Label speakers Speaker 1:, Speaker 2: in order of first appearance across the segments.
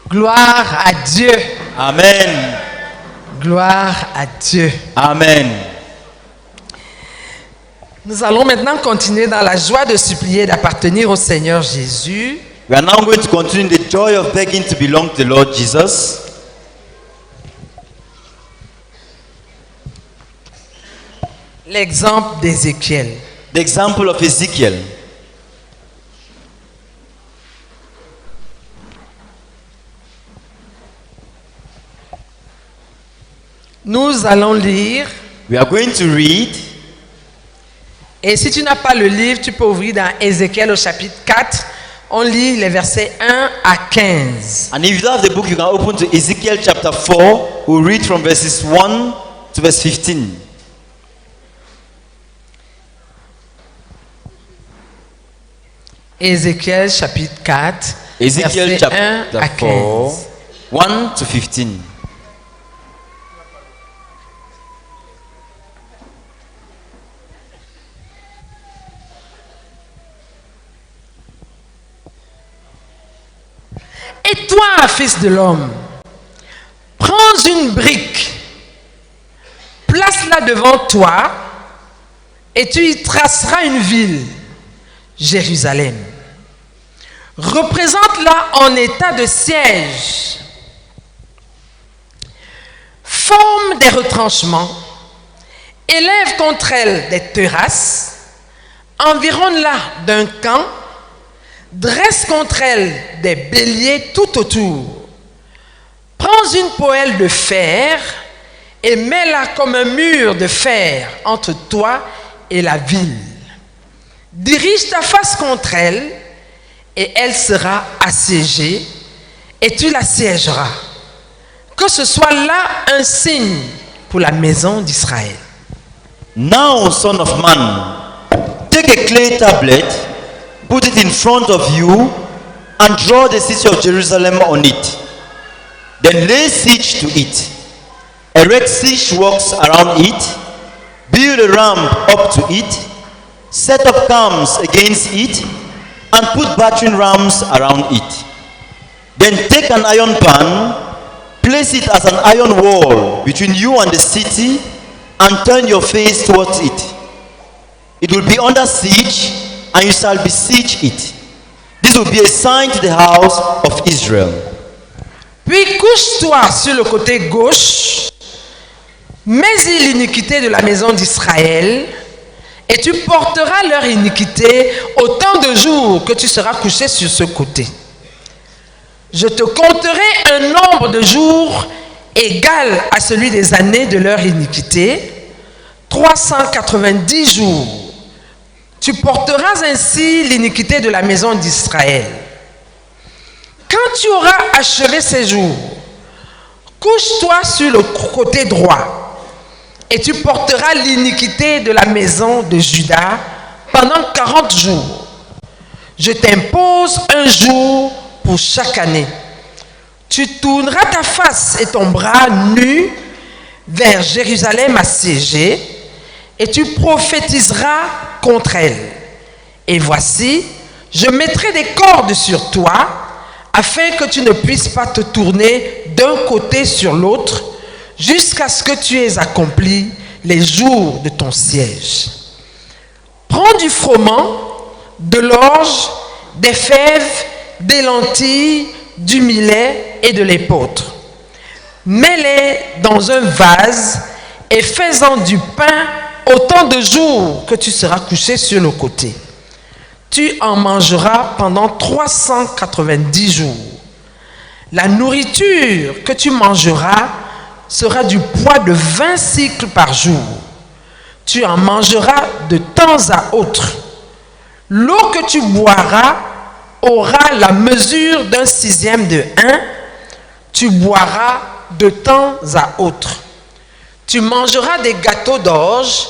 Speaker 1: Gloire à Dieu.
Speaker 2: Amen.
Speaker 1: Gloire à Dieu.
Speaker 2: Amen.
Speaker 1: Nous allons maintenant continuer dans la joie de supplier d'appartenir au Seigneur Jésus.
Speaker 2: We are now going to continue in the joy of begging to belong to the Lord Jesus.
Speaker 1: L'exemple d'Ézéchiel.
Speaker 2: The example of Ezekiel.
Speaker 1: Nous allons lire.
Speaker 2: We are going to read.
Speaker 1: Et si tu n'as pas le livre, tu peux ouvrir dans Ézéchiel au chapitre 4. On lit les versets 1 à 15.
Speaker 2: And if you don't have the book, you can open to Ezekiel chapter 4. We'll read from verses 1 to verse 15.
Speaker 1: Ézéchiel chapitre 4,
Speaker 2: Ezekiel
Speaker 1: versets 1
Speaker 2: chapter
Speaker 1: à
Speaker 2: 4,
Speaker 1: 15.
Speaker 2: 1 to 15.
Speaker 1: Et toi, fils de l'homme, prends une brique, place-la devant toi, et tu y traceras une ville, Jérusalem. Représente-la en état de siège. Forme des retranchements, élève contre elle des terrasses, environne-la d'un camp, dresse contre elle des béliers tout autour. Prends une poêle de fer et mets-la comme un mur de fer entre toi et la ville. Dirige ta face contre elle et elle sera assiégée et tu l'assiégeras. Que ce soit là un signe pour la maison d'Israël.
Speaker 2: Now, son of man, take a clay tablet, put it in front of you, and draw the city of Jerusalem on it. Then lay siege to it. Erect siege works around it. Build a ramp up to it. Set up camps against it, and put battering rams around it. Then take an iron pan, place it as an iron wall between you and the city, and turn your face towards it. It will be under siege, and you shall besiege it. This will be a sign to the house of Israel.
Speaker 1: Puis couche-toi sur le côté gauche, mets-y l'iniquité de la maison d'Israël, et tu porteras leur iniquité autant de jours que tu seras couché sur ce côté. Je te compterai un nombre de jours égal à celui des années de leur iniquité, 390 jours. Tu porteras ainsi l'iniquité de la maison d'Israël. Quand tu auras achevé ces jours, couche-toi sur le côté droit et tu porteras l'iniquité de la maison de Juda pendant 40 jours. Je t'impose un jour pour chaque année. Tu tourneras ta face et ton bras nu vers Jérusalem assiégée et tu prophétiseras contre elle. Et voici, je mettrai des cordes sur toi afin que tu ne puisses pas te tourner d'un côté sur l'autre jusqu'à ce que tu aies accompli les jours de ton siège. Prends du froment, de l'orge, des fèves, des lentilles, du millet et de l'épeautre. Mets-les dans un vase et fais-en du pain autant de jours que tu seras couché sur le côté. Tu en mangeras pendant 390 jours. La nourriture que tu mangeras sera du poids de 20 cycles par jour. Tu en mangeras de temps à autre. L'eau que tu boiras aura la mesure d'un sixième de 1. Tu boiras de temps à autre. Tu mangeras des gâteaux d'orge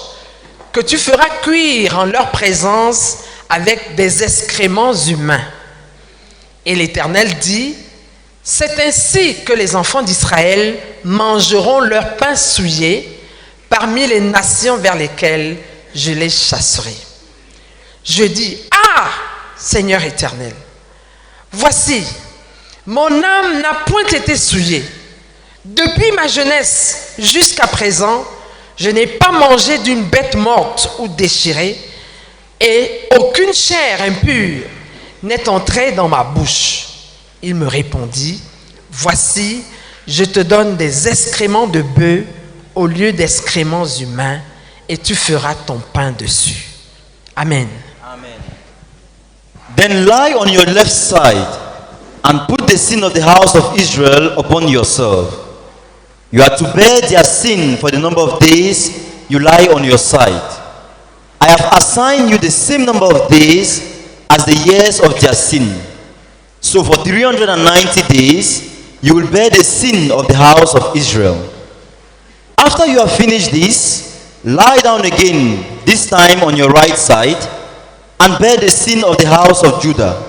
Speaker 1: que tu feras cuire en leur présence avec des excréments humains. Et l'Éternel dit, c'est ainsi que les enfants d'Israël mangeront leur pain souillé parmi les nations vers lesquelles je les chasserai. Je dis, ah, Seigneur éternel, voici, Mon âme n'a point été souillée. Depuis ma jeunesse jusqu'à présent, je n'ai pas mangé d'une bête morte ou déchirée, et aucune chair impure n'est entrée dans ma bouche. Il me répondit, voici, je te donne des excréments de bœuf au lieu d'excréments humains, et tu feras ton pain dessus. Amen.
Speaker 2: Amen. Then lie on your left side and put the sin of the house of Israel upon yourself. You are to bear their sin for the number of days you lie on your side. I have assigned you the same number of days as the years of their sin. So for 390 days, you will bear the sin of the house of Israel. After you have finished this, lie down again, this time on your right side, and bear the sin of the house of Judah.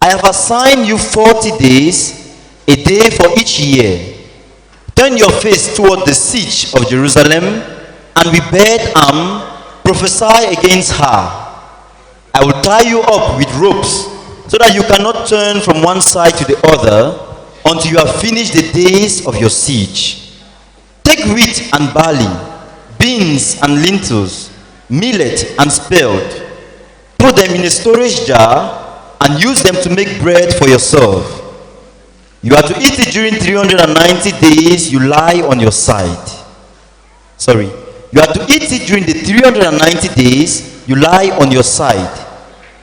Speaker 2: I have assigned you 40 days, a day for each year. Turn your face toward the siege of Jerusalem, and with bared arm prophesy against her. I will tie you up with ropes, so that you cannot turn from one side to the other until you have finished the days of your siege. Take wheat and barley, beans and lentils, millet and spelt. Put them in a storage jar and use them to make bread for yourself. You are to eat it during 390 days you lie on your side. You are to eat it during the 390 days you lie on your side.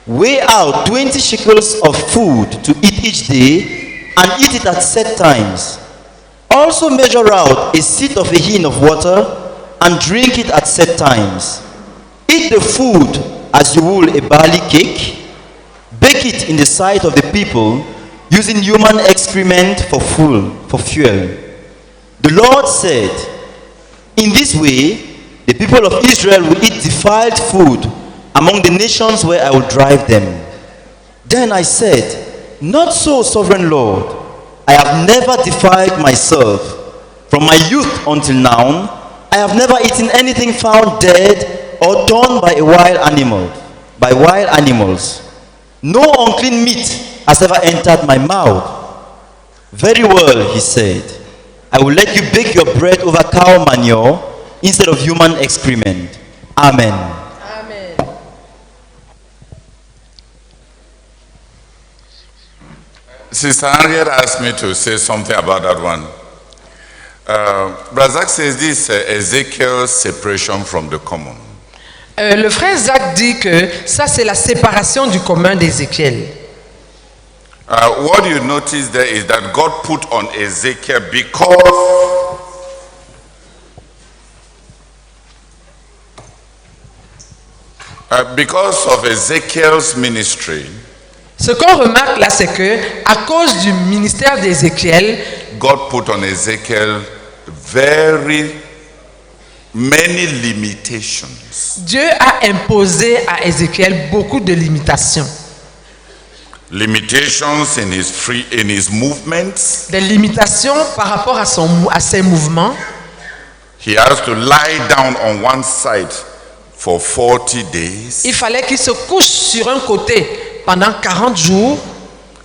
Speaker 2: Weigh out 20 shekels of food to eat each day and eat it at set times. Also measure out a seat of a hin of water and drink it at set times. Eat the food as you would a barley cake. Bake it in the sight of the people, using human excrement for fuel. The Lord said, in this way, the people of Israel will eat defiled food among the nations where I will drive them. Then I said, not so, sovereign Lord. I have never defiled myself. From my youth until now, I have never eaten anything found dead or torn by wild animals. No unclean meat has ever entered my mouth. Very well, he said. I will let you bake your bread over cow manure instead of human excrement. Amen.
Speaker 1: Amen.
Speaker 3: Sister Henriette asked me to say something about that one. Brother Zach says this Ezekiel's separation from the common.
Speaker 1: Le frère Zach dit que ça c'est la séparation du commun d'Ézéchiel.
Speaker 3: What you notice there is that God put on Ezekiel because of Ezekiel's ministry.
Speaker 1: Ce qu'on remarque là, c'est que à cause du ministère d'Ézéchiel,
Speaker 3: God put on Ezekiel very many limitations.
Speaker 1: Dieu a imposé à Ézéchiel beaucoup de limitations.
Speaker 3: Limitations in his movements.
Speaker 1: Des limitations par rapport à ses mouvements.
Speaker 3: He has to lie down on one side for 40 days.
Speaker 1: Il fallait qu'il se couche sur un côté pendant 40 jours.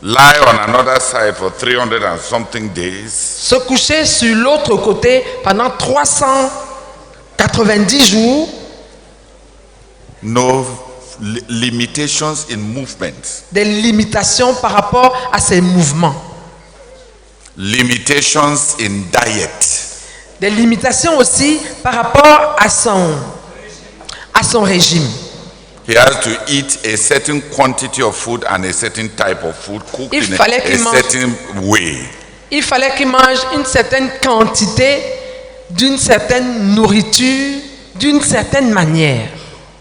Speaker 3: Lie on another side for 300 and something days.
Speaker 1: Se coucher sur l'autre côté pendant 390 jours.
Speaker 3: No limitations in movements.
Speaker 1: Des limitations par rapport à ses mouvements.
Speaker 3: Limitations in diet.
Speaker 1: Des limitations aussi par rapport à son régime.
Speaker 3: He has to eat a certain quantity of food and a certain type of food cooked in a certain way.
Speaker 1: Il fallait qu'il mange une certaine quantité d'une certaine nourriture d'une certaine manière.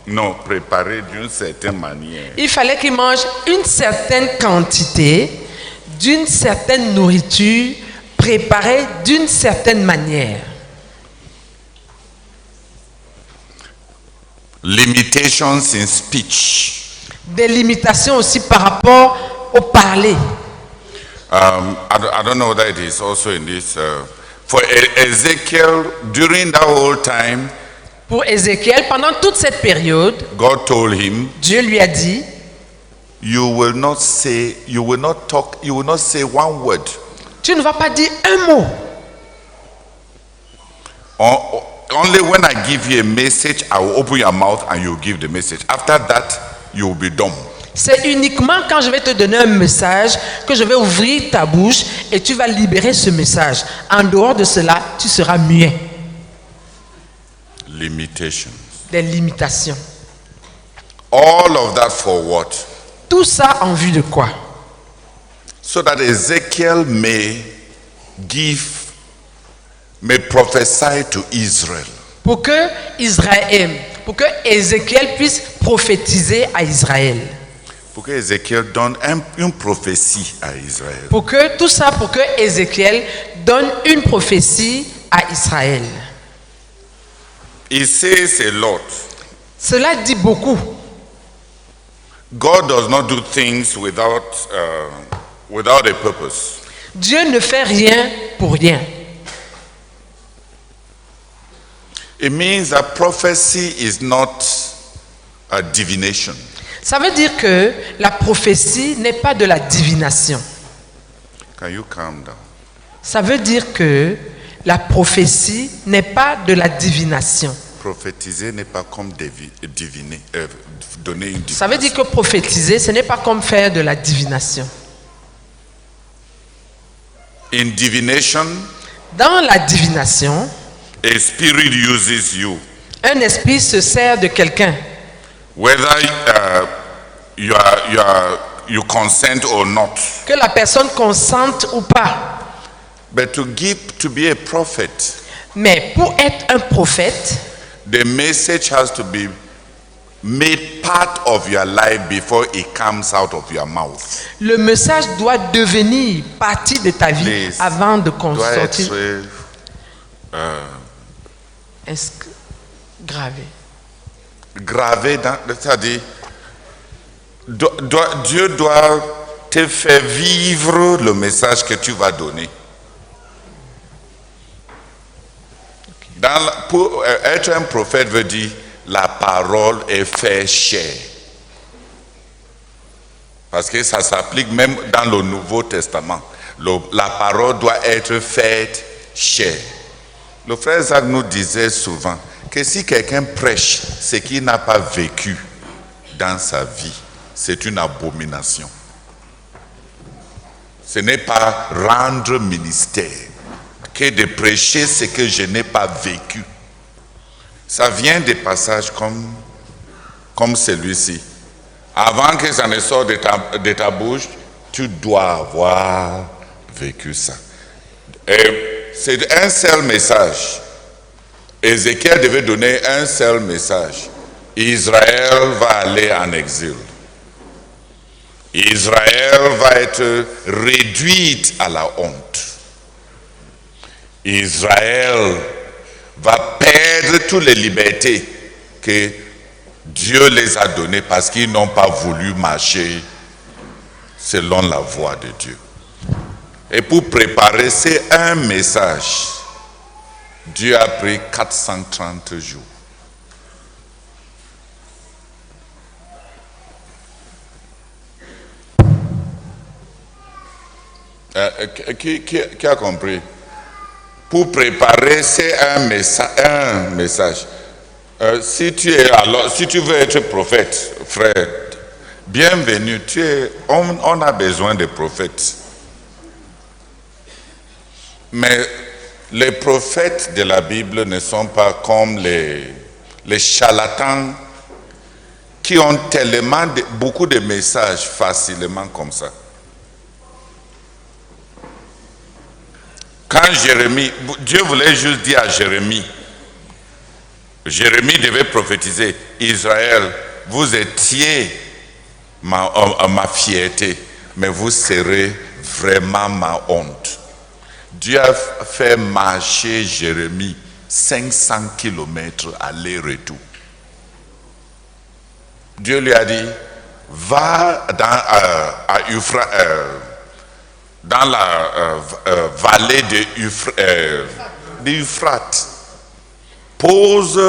Speaker 3: Non, préparé d'une certaine manière.
Speaker 1: Il fallait qu'il mange une certaine quantité d'une certaine nourriture préparée d'une certaine manière.
Speaker 3: Limitations in speech.
Speaker 1: Des limitations aussi par rapport au parler.
Speaker 3: I don't know whether it is also in this. For Ezekiel, during that whole time,
Speaker 1: pour Ézéchiel, pendant toute cette période,
Speaker 3: God told him,
Speaker 1: Dieu lui a dit,
Speaker 3: you will not say one word.
Speaker 1: Tu ne vas pas dire un mot.
Speaker 3: Only when I give you a message, I will open your mouth and you give the message. After that, you will be dumb.
Speaker 1: C'est uniquement quand je vais te donner un message que je vais ouvrir ta bouche et tu vas libérer ce message. En dehors de cela, tu seras muet.
Speaker 3: Limitations.
Speaker 1: Des limitations.
Speaker 3: All of that for what?
Speaker 1: Tout ça en vue de quoi?
Speaker 3: So that Ezekiel may prophesy to Israel.
Speaker 1: Pour que Ézéchiel puisse prophétiser à Israël.
Speaker 3: Pour que Ézéchiel donne une prophétie à Israël.
Speaker 1: Pour que Ézéchiel donne une prophétie à Israël.
Speaker 3: It says a lot.
Speaker 1: Cela dit beaucoup.
Speaker 3: God does not do things without a purpose.
Speaker 1: Dieu ne fait rien pour rien.
Speaker 3: It means that prophecy is not a divination.
Speaker 1: Ça veut dire que la prophétie n'est pas de la divination.
Speaker 3: Can you calm down?
Speaker 1: Ça veut dire que la prophétie n'est pas de la divination.
Speaker 3: Prophétiser n'est pas comme diviner, donner une divination.
Speaker 1: Ça veut dire que prophétiser, ce n'est pas comme faire de la divination.
Speaker 3: In divination,
Speaker 1: dans la divination,
Speaker 3: a spirit uses you.
Speaker 1: Un esprit se sert de quelqu'un.
Speaker 3: Whether you consent or not.
Speaker 1: Que la personne consente ou pas.
Speaker 3: But to be a prophet.
Speaker 1: Mais pour être un prophète,
Speaker 3: the message has to be made part of your life before it comes out of your mouth.
Speaker 1: Le message doit devenir partie de ta vie avant de sortir. Est-ce que
Speaker 3: gravé dans, c'est-à-dire Dieu doit te faire vivre le message que tu vas donner. Pour être un prophète veut dire la parole est faite chair. Parce que ça s'applique même dans le Nouveau Testament. La parole doit être faite chair. Le frère Zach nous disait souvent que si quelqu'un prêche ce qu'il n'a pas vécu dans sa vie, c'est une abomination. Ce n'est pas rendre ministère que de prêcher ce que je n'ai pas vécu. Ça vient des passages comme celui-ci. Avant que ça ne sorte de ta bouche, tu dois avoir vécu ça. Et c'est un seul message. Ézéchiel devait donner un seul message. Israël va aller en exil. Israël va être réduite à la honte. Israël va perdre toutes les libertés que Dieu les a données parce qu'ils n'ont pas voulu marcher selon la voie de Dieu. Et pour préparer un message, Dieu a pris 430 jours. Qui a compris? Pour préparer un message. Si tu veux être prophète, frère, bienvenue. On a besoin de prophètes. Mais les prophètes de la Bible ne sont pas comme les charlatans qui ont tellement beaucoup de messages facilement comme ça. Quand Dieu voulait juste dire à Jérémie devait prophétiser, Israël, vous étiez ma fierté, mais vous serez vraiment ma honte. Dieu a fait marcher Jérémie 500 kilomètres aller-retour. Dieu lui a dit, va dans la vallée de Euphrates. Pose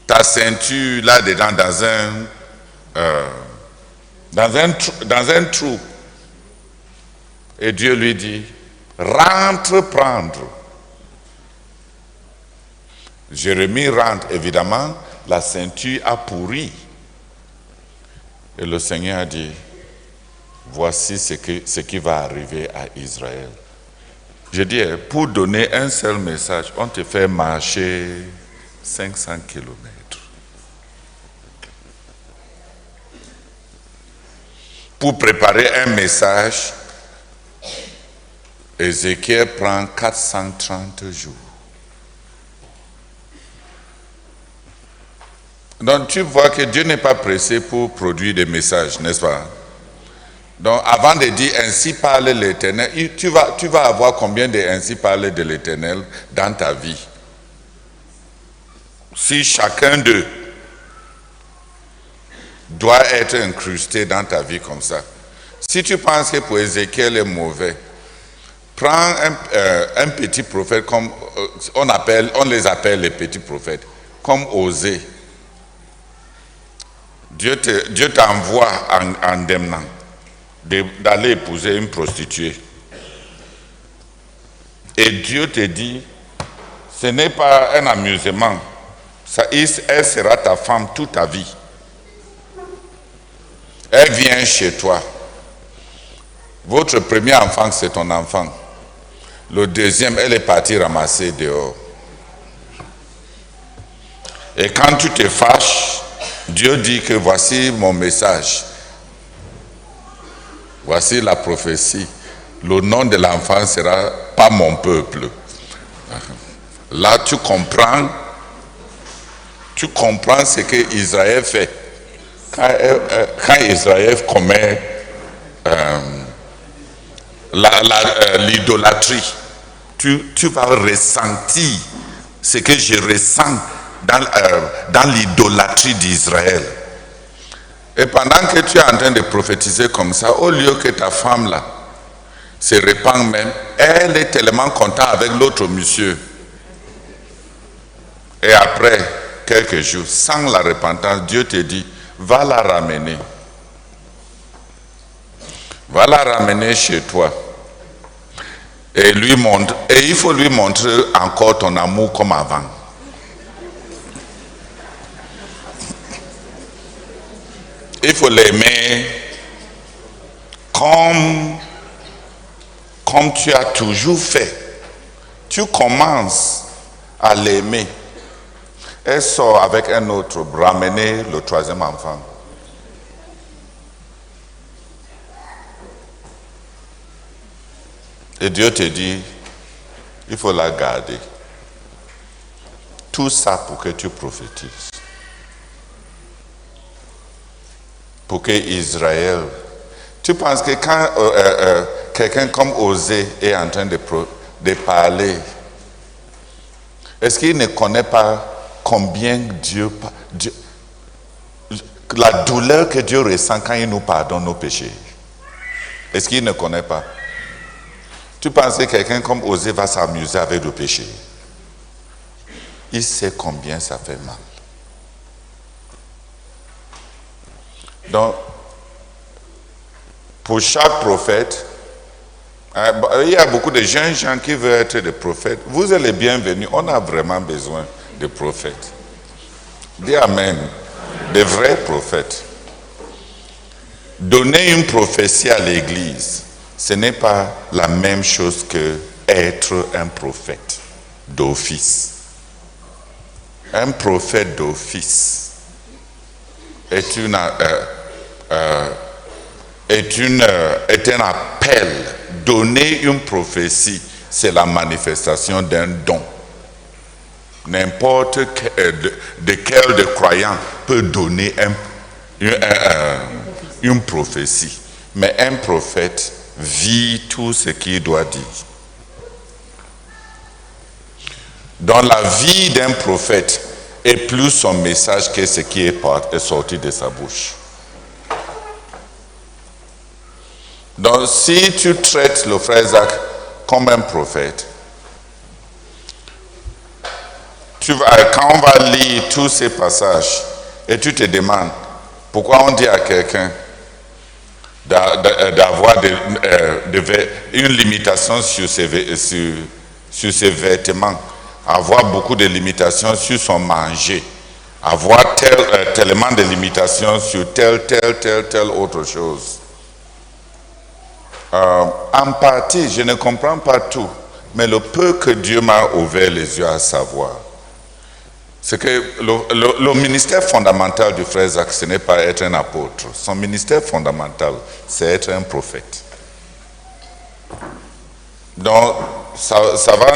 Speaker 3: ta ceinture là-dedans dans dans un trou. Et Dieu lui dit, rentre prendre. Jérémie rentre, évidemment, la ceinture a pourri. Et le Seigneur a dit, voici ce qui va arriver à Israël. Je dis, pour donner un seul message, on te fait marcher 500 kilomètres. Pour préparer un message, Ézéchiel prend 430 jours. Donc tu vois que Dieu n'est pas pressé pour produire des messages, n'est-ce pas? Donc avant de dire ainsi parle l'Éternel, tu vas avoir combien de ainsi parle de l'Éternel dans ta vie? Si chacun d'eux doit être incrusté dans ta vie comme ça. Si tu penses que pour Ézéchiel est mauvais, prends un petit prophète comme on les appelle les petits prophètes, comme Osée. Dieu t'envoie en démenant d'aller épouser une prostituée. Et Dieu te dit, ce n'est pas un amusement, elle sera ta femme toute ta vie. Elle vient chez toi. Votre premier enfant, c'est ton enfant. Le deuxième, elle est partie ramasser dehors. Et quand tu te fâches, Dieu dit que voici mon message. Voici la prophétie. Le nom de l'enfant sera pas mon peuple. Là, tu comprends ce que Israël fait. Quand Israël commet l'idolâtrie, tu vas ressentir ce que je ressens dans l'idolâtrie d'Israël. Et pendant que tu es en train de prophétiser comme ça, au lieu que ta femme là se répande même, elle est tellement contente avec l'autre monsieur. Et après quelques jours, sans la repentance, Dieu te dit, va la ramener. Va la ramener chez toi. Et il faut lui montrer encore ton amour comme avant. Il faut l'aimer comme tu as toujours fait. Tu commences à l'aimer. Elle sort avec un autre, ramener le troisième enfant. Et Dieu te dit, il faut la garder. Tout ça pour que tu prophétises. Pour que Israël... Tu penses que quand quelqu'un comme Osée est en train de parler, est-ce qu'il ne connaît pas combien Dieu... La douleur que Dieu ressent quand il nous pardonne nos péchés? Est-ce qu'il ne connaît pas? Tu penses que quelqu'un comme Osée va s'amuser avec le péché? Il sait combien ça fait mal. Donc, pour chaque prophète, il y a beaucoup de jeunes gens qui veulent être des prophètes. Vous êtes les bienvenus. On a vraiment besoin de prophètes. Dis Amen. Des vrais prophètes. Donner une prophétie à l'église, ce n'est pas la même chose que être un prophète d'office. Un prophète d'office est un appel. Donner une prophétie, c'est la manifestation d'un don. N'importe de quel de croyant peut donner une prophétie. Mais un prophète vit tout ce qu'il doit dire. Dans la vie d'un prophète est plus son message que ce qui est sorti de sa bouche. Donc si tu traites le frère Zach comme un prophète, quand on va lire tous ces passages et tu te demandes pourquoi on dit à quelqu'un d'avoir une limitation sur ses vêtements, avoir beaucoup de limitations sur son manger, avoir tellement de limitations sur telle autre chose. En partie, je ne comprends pas tout, mais le peu que Dieu m'a ouvert les yeux à savoir, c'est que le ministère fondamental du frère Zach, ce n'est pas être un apôtre. Son ministère fondamental, c'est être un prophète. Donc, ça va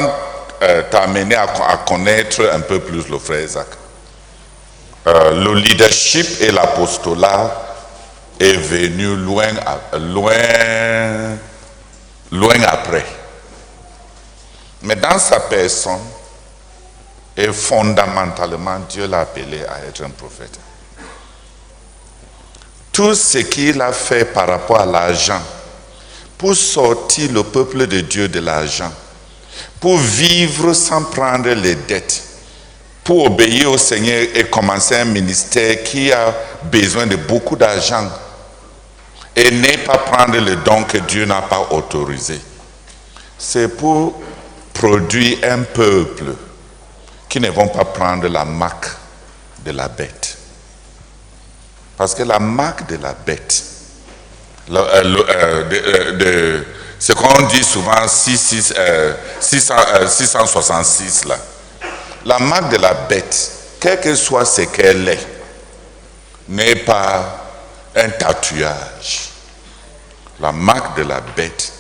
Speaker 3: t'amener à connaître un peu plus le frère Zach. Le leadership et l'apostolat est venu loin après. Mais dans sa personne, et fondamentalement, Dieu l'a appelé à être un prophète. Tout ce qu'il a fait par rapport à l'argent, pour sortir le peuple de Dieu de l'argent, pour vivre sans prendre les dettes, pour obéir au Seigneur et commencer un ministère qui a besoin de beaucoup d'argent et ne pas prendre le don que Dieu n'a pas autorisé. C'est pour produire un peuple qui ne vont pas prendre la marque de la bête. Parce que la marque de la bête, ce qu'on dit souvent 666 là, la marque de la bête, quel que soit ce qu'elle est, n'est pas un tatouage. La marque de la bête,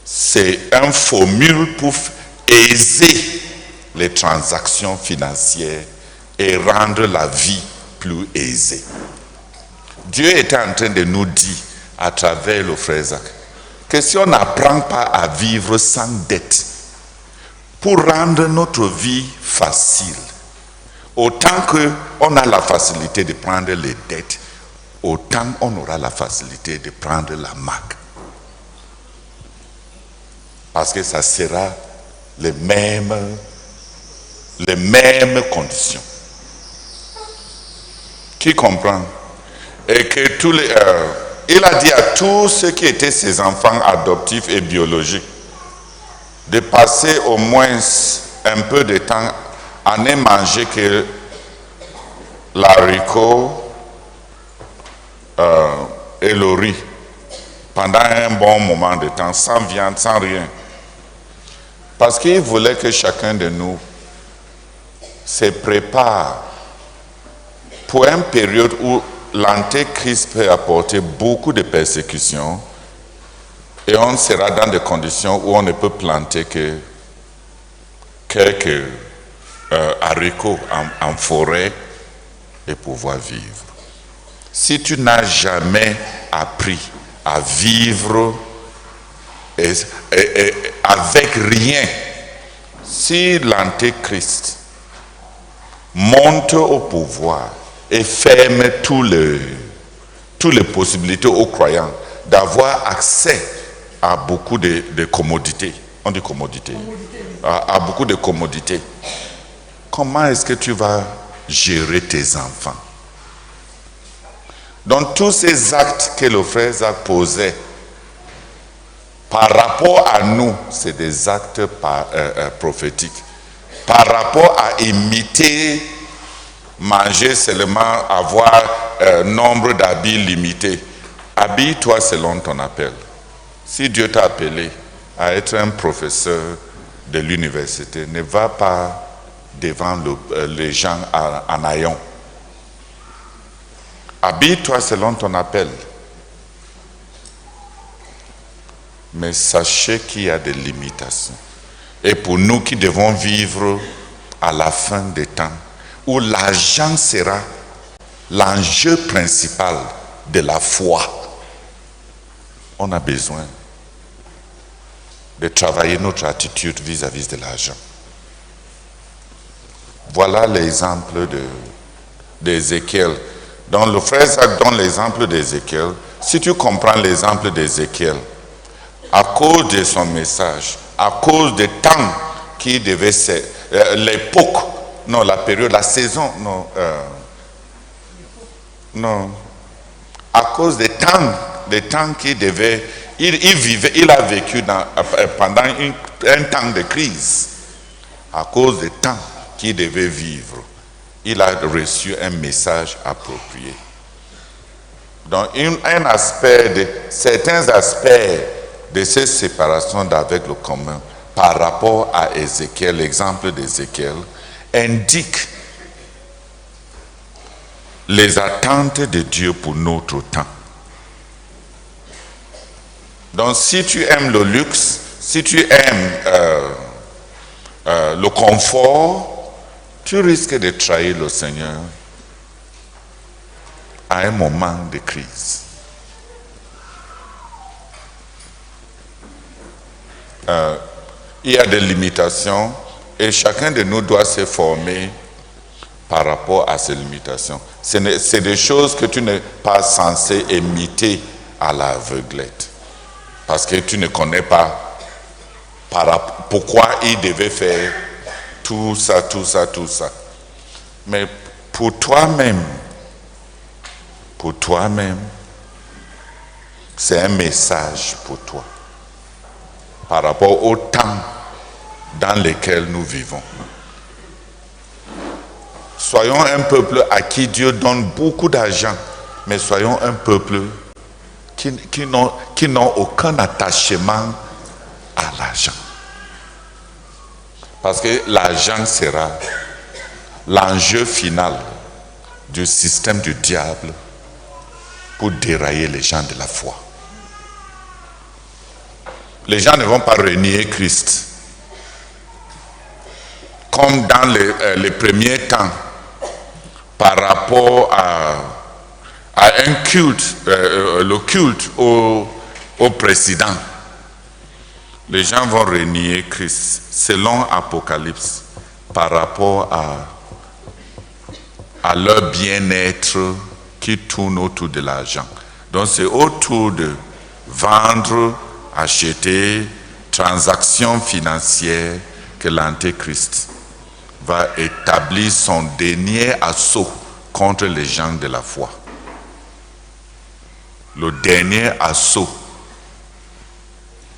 Speaker 3: c'est une formule pour aiser les transactions financières et rendre la vie plus aisée. Dieu était en train de nous dire à travers le frère Zach que si on n'apprend pas à vivre sans dette pour rendre notre vie facile, autant qu'on a la facilité de prendre les dettes, autant on aura la facilité de prendre la marque. Parce que ça sera les mêmes conditions. Qui comprend? Et que il a dit à tous ceux qui étaient ses enfants adoptifs et biologiques de passer au moins un peu de temps à ne manger que l'haricot et le riz pendant un bon moment de temps, sans viande, sans rien. Parce qu'il voulait que chacun de nous se prépare pour une période où l'antéchrist peut apporter beaucoup de persécutions et on sera dans des conditions où on ne peut planter que quelques haricots en forêt et pouvoir vivre. Si tu n'as jamais appris à vivre avec rien, si l'antéchrist monte au pouvoir et ferme toutes les possibilités aux croyants d'avoir accès à beaucoup de commodités, on dit commodités, à beaucoup de commodités, comment est-ce que tu vas gérer tes enfants? Donc tous ces actes que le frère Zach posait par rapport à nous, c'est des actes prophétiques. Par rapport à imiter, manger seulement, avoir nombre d'habits limité, habille-toi selon ton appel. Si Dieu t'a appelé à être un professeur de l'université, ne va pas devant les gens en haillons. Habille-toi selon ton appel. Mais sachez qu'il y a des limitations. Et pour nous qui devons vivre à la fin des temps, où l'argent sera l'enjeu principal de la foi, on a besoin de travailler notre attitude vis-à-vis de l'argent. Voilà l'exemple d'Ézéchiel. Donc le frère Zach donne l'exemple d'Ézéchiel. Si tu comprends l'exemple d'Ézéchiel, à cause de son message, à cause du temps qui devait l'époque, non, la période, la saison, non, à cause des temps qu'il devait, il a vécu pendant un temps de crise. À cause du temps qu'il devait vivre, il a reçu un message approprié. Donc, certains aspects de cette séparation d'avec le commun par rapport à Ézéchiel, l'exemple d'Ézéchiel, indiquent les attentes de Dieu pour notre temps. Donc, si tu aimes le luxe, si tu aimes le confort, tu risques de trahir le Seigneur à un moment de crise. Il y a des limitations et chacun de nous doit se former par rapport à ces limitations. C'est des choses que tu n'es pas censé imiter à l'aveuglette. Parce que tu ne connais pas pourquoi il devait faire tout ça. Mais pour toi-même, c'est un message pour toi par rapport au temps dans lequel nous vivons. Soyons un peuple à qui Dieu donne beaucoup d'argent, mais soyons un peuple qui n'ont aucun attachement à l'argent. Parce que l'argent sera l'enjeu final du système du diable pour dérailler les gens de la foi. Les gens ne vont pas renier Christ. Comme dans les premiers temps, par rapport à un culte, le culte au président. Les gens vont renier Christ selon Apocalypse par rapport à leur bien-être qui tourne autour de l'argent. Donc c'est autour de vendre, acheter, transactions financières que l'Antéchrist va établir son dernier assaut contre les gens de la foi. Le dernier assaut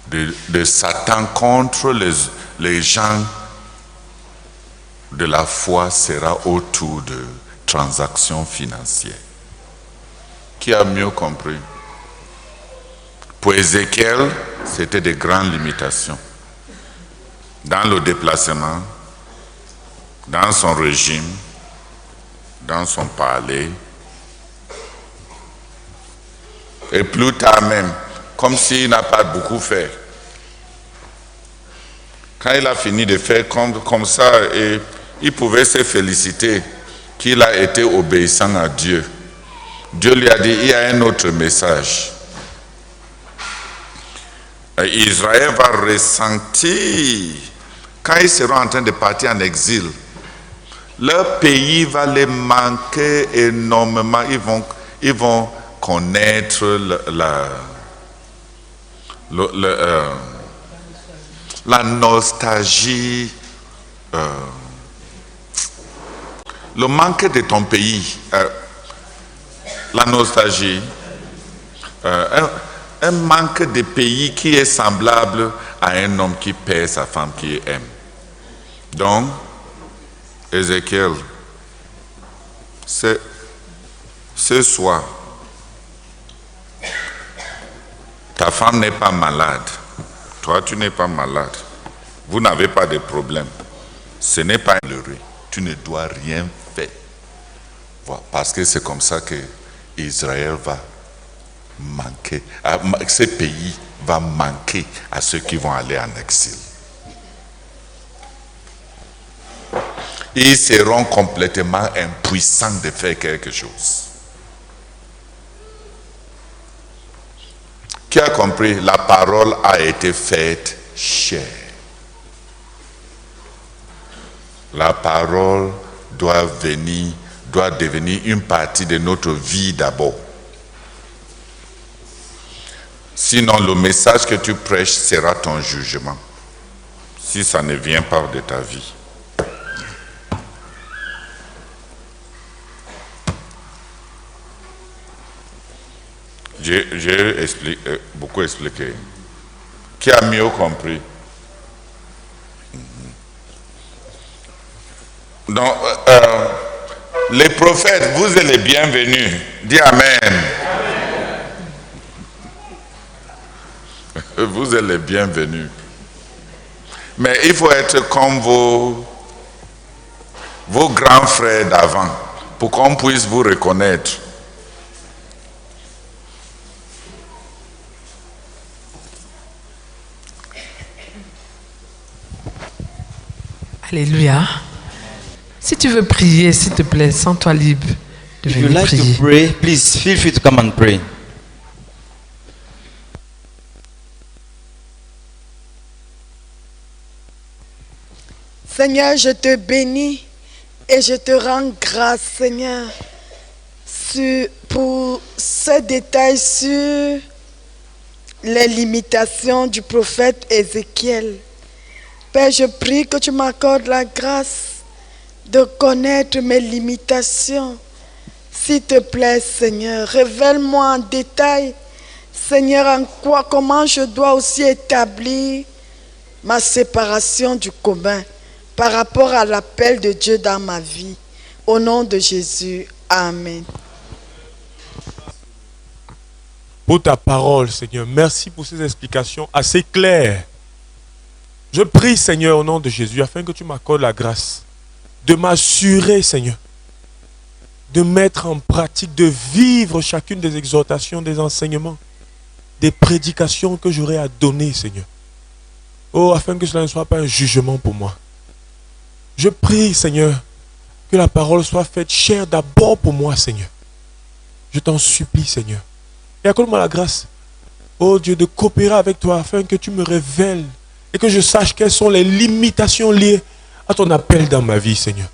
Speaker 3: de Satan contre les gens de la foi sera autour de transactions financières. Qui a mieux compris? Pour Ézéchiel, c'était de grandes limitations. Dans le déplacement, dans son régime, dans son palais, et plus tard même, comme s'il n'a pas beaucoup fait. Quand il a fini de faire comme ça, et il pouvait se féliciter qu'il a été obéissant à Dieu. Dieu lui a dit, il y a un autre message. Israël va ressentir, quand ils seront en train de partir en exil, leur pays va les manquer énormément. Ils vont connaître la nostalgie, le manque de ton pays, la nostalgie, un manque de pays qui est semblable à un homme qui perd sa femme qu'il aime. Donc, Ézéchiel, ce soir, ta femme n'est pas malade, toi tu n'es pas malade, vous n'avez pas de problème, ce n'est pas heureux, tu ne dois rien faire. Voilà, parce que c'est comme ça que Israël va manquer, ce pays va manquer à ceux qui vont aller en exil. Ils seront complètement impuissants de faire quelque chose. Qui a compris? La parole a été faite chair. La parole doit devenir une partie de notre vie d'abord. Sinon, le message que tu prêches sera ton jugement, si ça ne vient pas de ta vie. J'ai beaucoup expliqué. Qui a mieux compris? Donc, les prophètes, vous êtes les bienvenus. Dis Amen. Vous êtes les bienvenus. Mais il faut être comme vos grands frères d'avant pour qu'on puisse vous reconnaître.
Speaker 1: Alléluia. Si tu veux prier, s'il te plaît, sens-toi libre de
Speaker 2: If you
Speaker 1: venir
Speaker 2: like
Speaker 1: prier.
Speaker 2: to pray, please feel free to come and pray.
Speaker 4: Seigneur, je te bénis et je te rends grâce, Seigneur, pour ce détail sur les limitations du prophète Ézéchiel. Père, je prie que tu m'accordes la grâce de connaître mes limitations. S'il te plaît, Seigneur, révèle-moi en détail, Seigneur, comment je dois aussi établir ma séparation du commun par rapport à l'appel de Dieu dans ma vie. Au nom de Jésus, Amen.
Speaker 5: Pour ta parole, Seigneur, merci pour ces explications assez claires. Je prie, Seigneur, au nom de Jésus, afin que tu m'accordes la grâce de m'assurer, Seigneur, de mettre en pratique, de vivre chacune des exhortations, des enseignements, des prédications que j'aurai à donner, Seigneur. Oh, afin que cela ne soit pas un jugement pour moi. Je prie, Seigneur, que la parole soit faite chère d'abord pour moi, Seigneur. Je t'en supplie, Seigneur. Et accorde-moi la grâce, oh Dieu, de coopérer avec toi afin que tu me révèles et que je sache quelles sont les limitations liées à ton appel dans ma vie, Seigneur.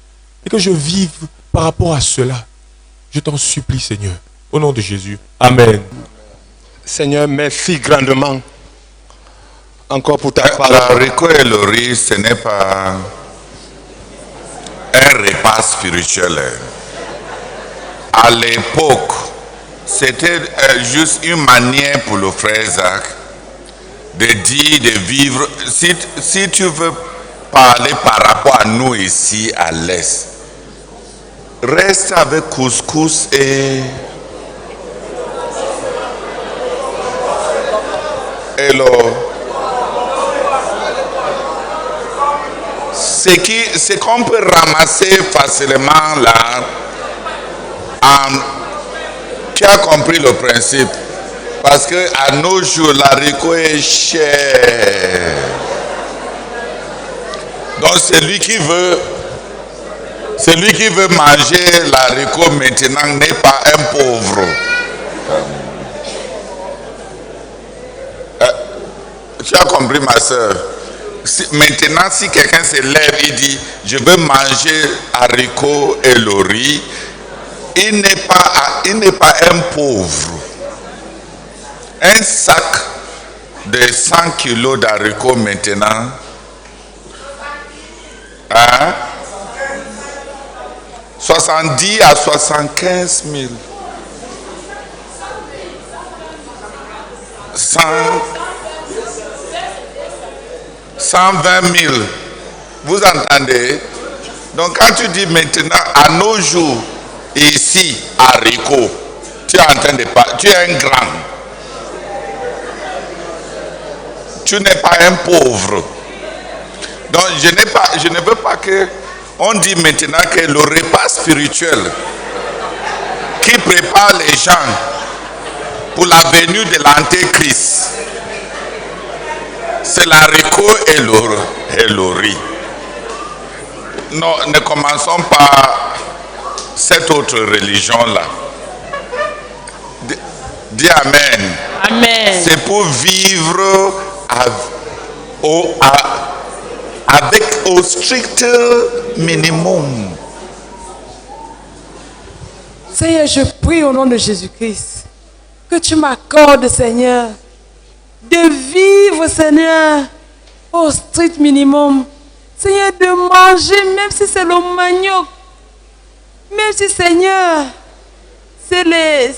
Speaker 5: Et que je vive par rapport à cela. Je t'en supplie, Seigneur. Au nom de Jésus. Amen.
Speaker 6: Seigneur, merci grandement encore pour ta
Speaker 3: La
Speaker 6: parole.
Speaker 3: Rico et le riz, ce n'est pas un repas spirituel. À l'époque, c'était juste une manière pour le frère Zach de dire, de vivre. Si tu veux parler par rapport à nous ici à l'Est, reste avec couscous et ce qu'on peut ramasser facilement là, tu as compris le principe. Parce que à nos jours, l'haricot est cher. Donc celui qui veut manger l'haricot maintenant n'est pas un pauvre. Tu as compris, ma soeur? Maintenant, si quelqu'un se lève et dit je veux manger haricots et le riz, il n'est pas un pauvre. Un sac de 100 kilos d'haricots maintenant, hein? 70 à 75 000. 120 000. Vous entendez? Donc quand tu dis maintenant, à nos jours, ici, haricot, tu es en train de parler, tu es un grand. Tu n'es pas un pauvre. Donc je ne veux pas que on dit maintenant que le repas spirituel qui prépare les gens pour la venue de l'Antéchrist, c'est l'haricot et le riz. Non, ne commençons pas cette autre religion-là. Dis Amen.
Speaker 7: Amen.
Speaker 3: C'est pour vivre avec au strict minimum.
Speaker 8: Seigneur, je prie au nom de Jésus-Christ que tu m'accordes, Seigneur, de vivre, Seigneur, au strict minimum. Seigneur, de manger, même si c'est le manioc, même si, Seigneur, c'est les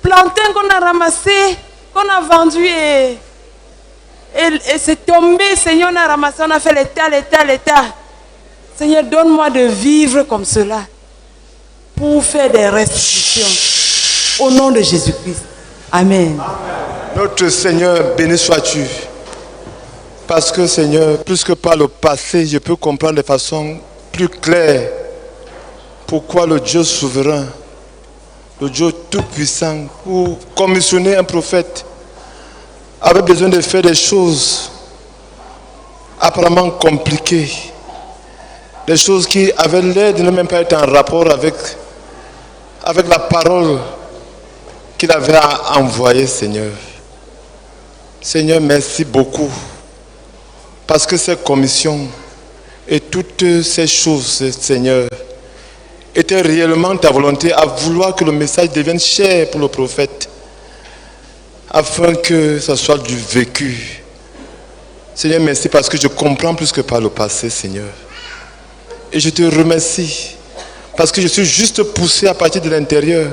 Speaker 8: plantain qu'on a ramassé, qu'on a vendu et c'est tombé, Seigneur, on a ramassé, on a fait l'état. Seigneur, donne-moi de vivre comme cela pour faire des restitutions. Au nom de Jésus-Christ. Amen.
Speaker 6: Notre Seigneur, béni sois-tu. Parce que Seigneur, plus que par le passé, je peux comprendre de façon plus claire pourquoi le Dieu souverain, le Dieu tout-puissant, pour commissionner un prophète, avait besoin de faire des choses apparemment compliquées, des choses qui avaient l'air de ne même pas être en rapport avec la parole qu'il avait à envoyer, Seigneur. Seigneur, merci beaucoup, parce que ces commissions et toutes ces choses, Seigneur, étaient réellement ta volonté à vouloir que le message devienne cher pour le prophète, afin que ce soit du vécu. Seigneur, merci parce que je comprends plus que par le passé, Seigneur. Et je te remercie parce que je suis juste poussé à partir de l'intérieur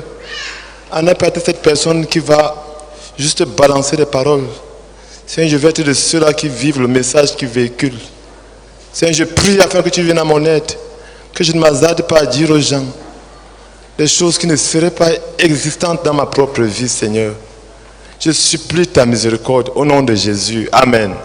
Speaker 6: à ne pas être cette personne qui va juste balancer des paroles. Seigneur, je veux être de ceux-là qui vivent le message qui véhicule. Seigneur, je prie afin que tu viennes à mon aide, que je ne m'hasarde pas à dire aux gens des choses qui ne seraient pas existantes dans ma propre vie, Seigneur. Je supplie ta miséricorde au nom de Jésus. Amen.